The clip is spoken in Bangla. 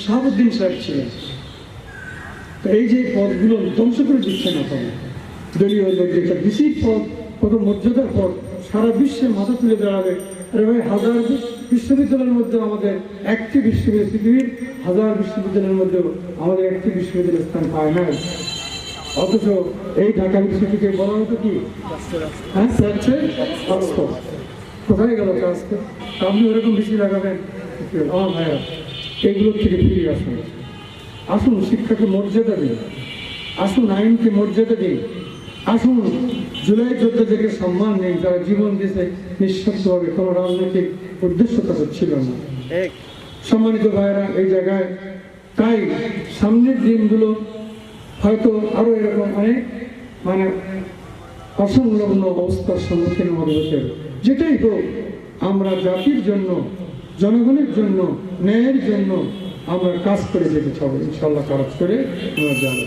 শাহাবুদ্দিন সাহেব ছিলেন। তো এই যে পদগুলো ধ্বংস করে দিচ্ছে না তবে দলীয় লোক যেটা বিসির পদ, কত মর্যাদার পদ, সারা বিশ্বে মাথা তুলে দাঁড়াবে। আরে ভাই, হাজার বিশ্ববিদ্যালয়ের মধ্যে আমাদের একটি বিশ্ববিদ্যালয়, পৃথিবীর হাজার বিশ্ববিদ্যালয়ের মধ্যেও আমাদের একটি বিশ্ববিদ্যালয়ের স্থান পায় না। অথচ এই ঢাকা বিশ্ববিদ্যালয়কে বলা হতো কি, হ্যাঁ কোথায় গেল আজকে? আপনি ওরকম বেশি লাগাবেন আমার ভাইয়া, এগুলোর থেকে ফিরে আসুন। আসুন শিক্ষাকে মর্যাদা দিন, আসুন আইনকে মর্যাদা দিন, আসুন জুলাই যোদ্ধাদেরকে সম্মান দিন, যারা জীবন দিয়েছে নিঃস্বার্থভাবে, কোনো রাজনৈতিক উদ্দেশ্য তাদের ছিল না। সম্মানিত ভাইয়েরা, এই জায়গায় তাই সামনের দিনগুলো হয়তো আরো এরকম অনেক অসংলগ্ন অবস্থার সম্মুখীন আমাদের হতে হবে। যেটাই হোক, আমরা জাতির জন্য, জনগণের জন্য, ন্যায়ের জন্য আমরা কাজ করে যেতে চাবো। ইনশাল্লাহ কাজ করে আমরা যাবো।